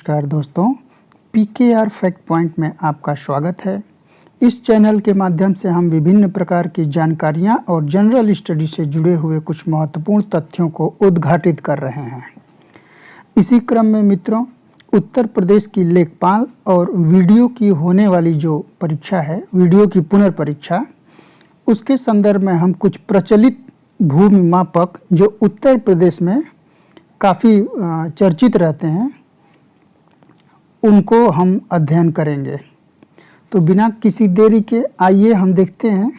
नमस्कार दोस्तों, PKR fact point में आपका स्वागत है। इस चैनल के माध्यम से हम विभिन्न प्रकार की जानकारियां और जनरल स्टडी से जुड़े हुए कुछ महत्वपूर्ण तथ्यों को उद्घाटित कर रहे हैं। इसी क्रम में मित्रों, उत्तर प्रदेश की लेखपाल और वीडियो की होने वाली जो परीक्षा है, वीडियो की पुनर्परीक्षा, उसके संदर्भ में हम कुछ प्रचलित भूमि मापक जो उत्तर प्रदेश में काफ़ी चर्चित रहते हैं, उनको हम अध्ययन करेंगे। तो बिना किसी देरी के आइए हम देखते हैं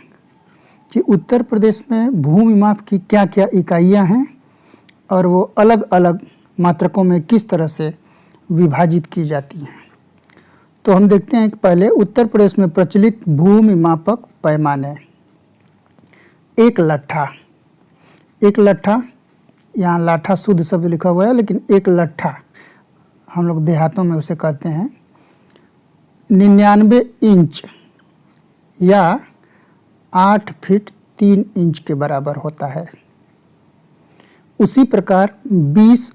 कि उत्तर प्रदेश में भूमि माप की क्या क्या इकाइयां हैं और वो अलग अलग मात्रकों में किस तरह से विभाजित की जाती हैं। तो हम देखते हैं कि पहले उत्तर प्रदेश में प्रचलित भूमि मापक पैमाने। एक लट्ठा, यहाँ लाठा शुद्ध शब्द लिखा हुआ है, लेकिन एक लट्ठा हम लोग देहातों में उसे कहते हैं 99 इंच या 8 फीट 3 इंच के बराबर होता है। उसी प्रकार 20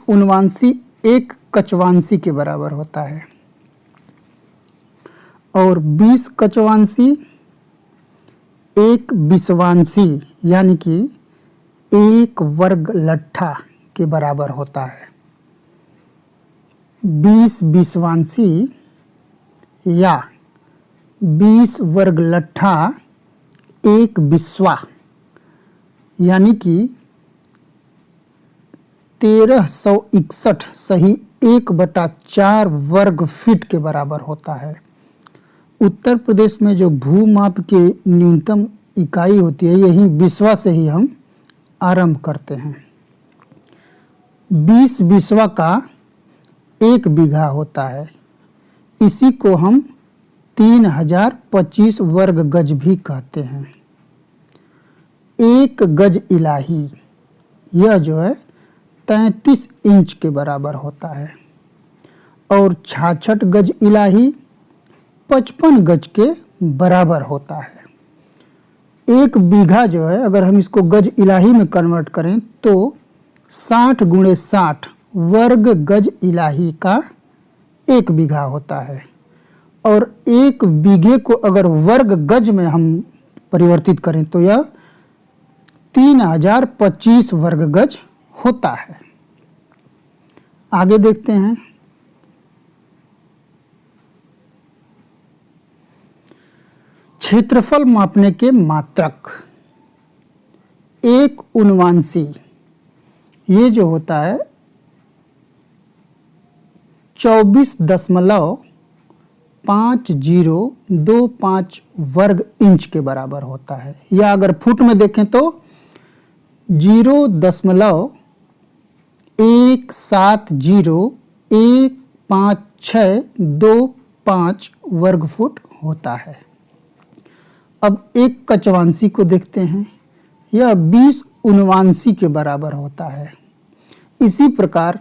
उनवांशी एक कचवांशी के बराबर होता है और 20 कचवांशी एक बिसवांशी यानी कि 1 वर्ग लट्ठा के बराबर होता है। 20 बिसवांशी या 20 वर्ग लट्ठा एक बिस्वा यानी कि 1361 सही 1/4 वर्ग फीट के बराबर होता है। उत्तर प्रदेश में जो भूमाप की न्यूनतम इकाई होती है, यही बिस्वा से ही हम आरंभ करते हैं। 20 बिस्वा का 1 बीघा होता है। इसी को हम 3025 वर्ग गज भी कहते हैं। 1 गज इलाही, यह जो है 33 इंच के बराबर होता है और 66 गज इलाही 55 गज के बराबर होता है। 1 बीघा जो है, अगर हम इसको गज इलाही में कन्वर्ट करें तो 60 × 60 वर्ग गज इलाही का 1 बीघा होता है और 1 बीघे को अगर वर्ग गज में हम परिवर्तित करें तो यह 3025 वर्ग गज होता है। आगे देखते हैं। क्षेत्रफल मापने के मात्रक। 1 उनवांशी, ये जो होता है 24.5025 वर्ग इंच के बराबर होता है। या अगर फुट में देखें तो 0.1701562 वर्ग फुट होता है। अब 1 कचवांशी को देखते हैं, यह 20 उनवांशी के बराबर होता है। इसी प्रकार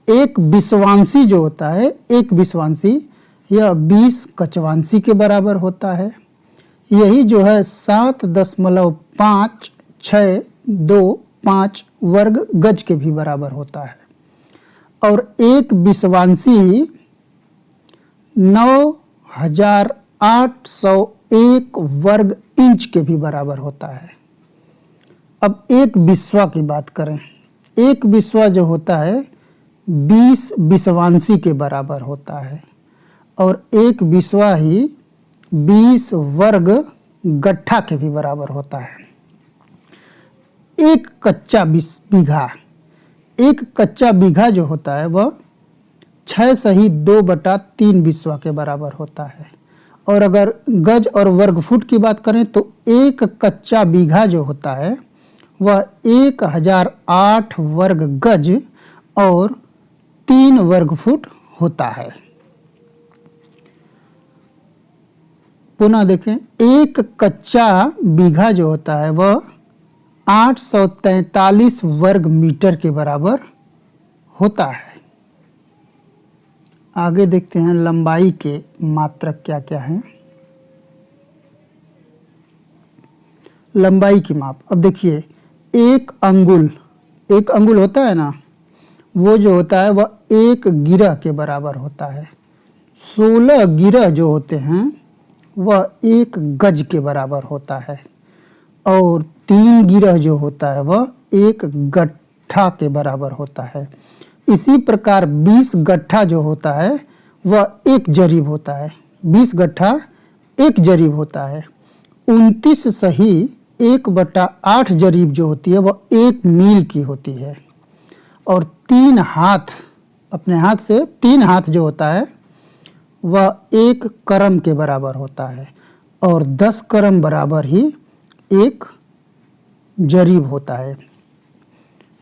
1 बिसवांशी जो होता है, 1 बिसवांशी, यह 20 कचवांशी के बराबर होता है। यही जो है 7.5625 वर्ग गज के भी बराबर होता है और 1 बिसवांशी 9801 वर्ग इंच के भी बराबर होता है। अब 1 बिस्वा की बात करें। 1 बिस्वा जो होता है 20 बिसवांशी के बराबर होता है और 1 बिस्वा ही 20 वर्ग गट्ठा के भी बराबर होता है। 1 कच्चा बीघा, 1 कच्चा बीघा जो होता है वह 6 सही 2/3 बिस्वा के बराबर होता है और अगर गज और वर्ग फुट की बात करें तो 1 कच्चा बीघा जो होता है वह 1008 वर्ग गज और 3 वर्ग फुट होता है। पुनः देखें, 1 कच्चा बीघा जो होता है वह 843 वर्ग मीटर के बराबर होता है। आगे देखते हैं लंबाई के मात्रक क्या क्या हैं। लंबाई की माप। अब देखिए, 1 अंगुल 1 अंगुल होता है ना, वो जो होता है वह 1 गिरह के बराबर होता है। 16 गिरह जो होते हैं वह 1 गज के बराबर होता है, और 3 गिरह जो होता है वह 1 गट्ठा के बराबर होता है। इसी प्रकार 20 गट्ठा जो होता है वह 1 जरीब होता है। 20 गट्ठा 1 जरीब होता है। 29 सही 1/8 जरीब जो होती है वह 1 मील की होती है। और 3 हाथ, अपने हाथ से 3 हाथ जो होता है वह 1 करम के बराबर होता है, और 10 करम बराबर ही 1 जरीब होता है।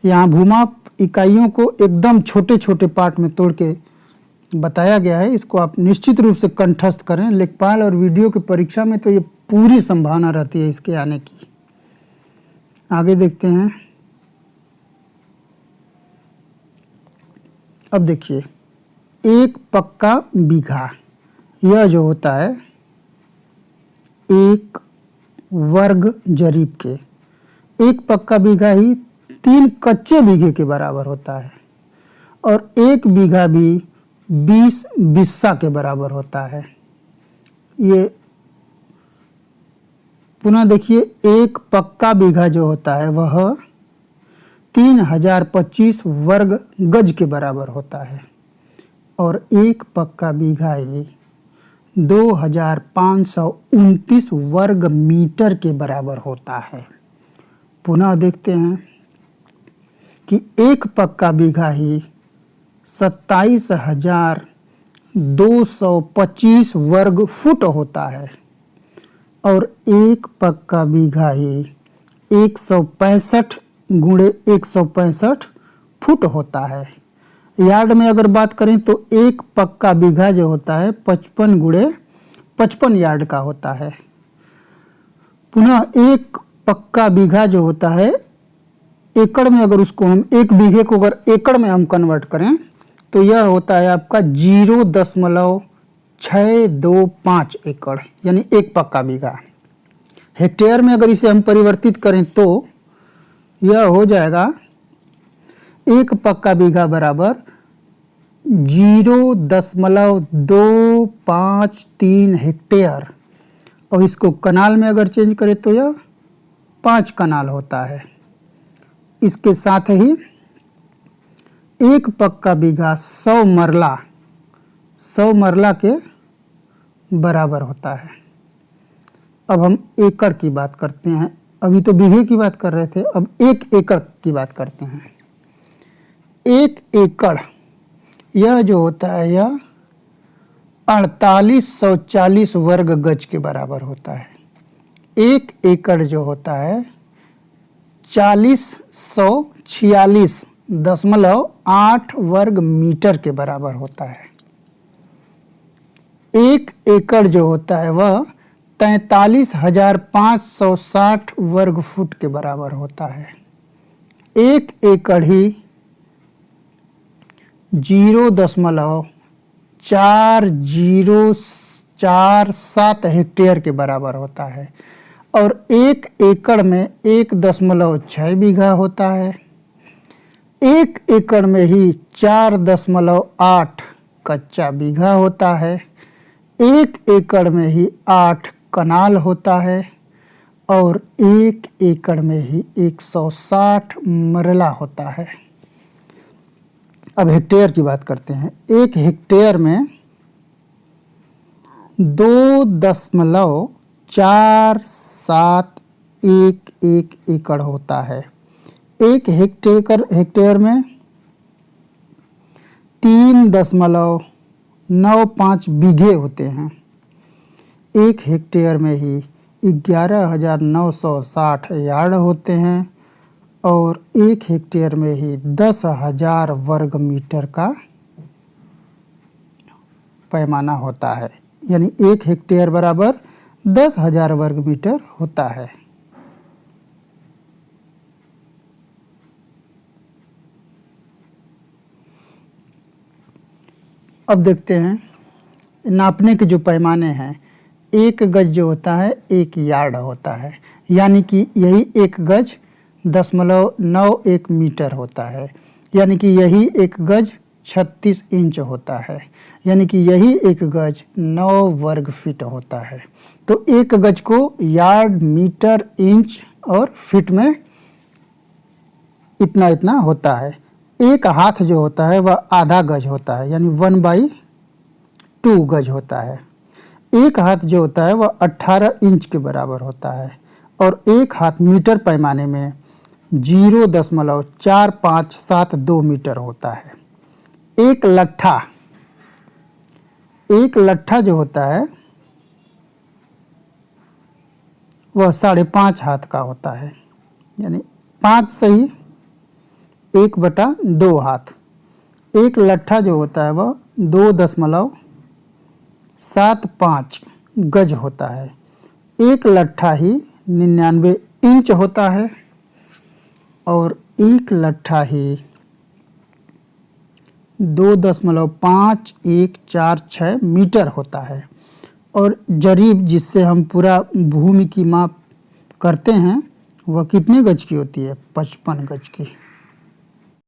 यहाँ भूमाप इकाइयों को एकदम छोटे छोटे पार्ट में तोड़ के बताया गया है। इसको आप निश्चित रूप से कंठस्थ करें। लेखपाल और वीडियो की परीक्षा में तो ये पूरी संभावना रहती है इसके आने की। आगे देखते हैं। अब देखिए, 1 पक्का बीघा, यह जो होता है 1 वर्ग जरीब के, 1 पक्का बीघा ही 3 कच्चे बीघे के बराबर होता है, और 1 बीघा भी 20 बिस्सा के बराबर होता है। ये पुनः देखिए, 1 पक्का बीघा जो होता है वह 3025 वर्ग गज के बराबर होता है, और 1 पक्का बीघा ही 2529 वर्ग मीटर के बराबर होता है। पुनः देखते हैं कि 1 पक्का बीघा ही 27,225 वर्ग फुट होता है, और 1 पक्का बीघा ही 165 गुणे 165 फुट होता है। यार्ड में अगर बात करें तो 1 पक्का बीघा जो होता है 55 गुणे 55 यार्ड का होता है। पुनः 1 पक्का बीघा जो होता है एकड़ में, अगर उसको हम 1 बीघे को अगर एकड़ में हम कन्वर्ट करें तो यह होता है आपका 0.625 एकड़, यानी 1 पक्का बीघा। हेक्टेयर में अगर इसे हम परिवर्तित करें तो यह हो जाएगा 1 पक्का बीघा बराबर 0.253 हेक्टेयर, और इसको कनाल में अगर चेंज करें तो यह 5 कनाल होता है। इसके साथ ही 1 पक्का बीघा 100 मरला के बराबर होता है। अब हम एकड़ की बात करते हैं। अभी तो बीघे की बात कर रहे थे, अब 1 एकड़ की बात करते हैं। 1 एकड़ यह जो होता है यह 4840 वर्ग गज के बराबर होता है। 1 एकड़ जो होता है 4046.8 वर्ग मीटर के बराबर होता है। 1 एकड़ जो होता है वह 43,560 वर्ग फुट के बराबर होता है। 1 एकड़ ही 0.4047 हेक्टेयर के बराबर होता है, और 1 एकड़ में 1.6 बीघा होता है। 1 एकड़ में ही 4.8 कच्चा बीघा होता है। 1 एकड़ में ही 8 कनाल होता है, और 1 एकड़ में ही 160 मरला होता है। अब हेक्टेयर की बात करते हैं। 1 हेक्टेयर में 2.471 एकड़ होता है। 1 हेक्टेयर में 3.95 बीघे होते हैं। 1 हेक्टेयर में ही 11,960 यार्ड होते हैं, और 1 हेक्टेयर में ही 10,000 वर्ग मीटर का पैमाना होता है, यानी 1 हेक्टेयर बराबर 10,000 वर्ग मीटर होता है। अब देखते हैं नापने के जो पैमाने हैं। 1 गज जो होता है 1 यार्ड होता है, यानी कि यही 1 गज 36.91 मीटर होता है, यानी कि यही एक गज 36 इंच होता है, यानी कि यही एक गज 9 वर्ग फीट होता है। तो एक गज को यार्ड, मीटर, इंच और फीट में इतना इतना होता है। एक हाथ जो होता है वह आधा गज होता है, यानी 1/2 गज होता है। एक हाथ जो होता है वह 18 इंच के बराबर होता है और एक हाथ मीटर पैमाने में 0.4572 मीटर होता है। एक लट्ठा जो होता है वह 5.5 हाथ का होता है, यानी 5 सही 1/2 हाथ। एक लट्ठा जो होता है वह 2.75 गज होता है। एक लट्ठा ही 99 इंच होता है और एक लट्ठा ही 2.5146 मीटर होता है। और जरीब जिससे हम पूरा भूमि की माप करते हैं वह कितने गज की होती है? 55 गज की।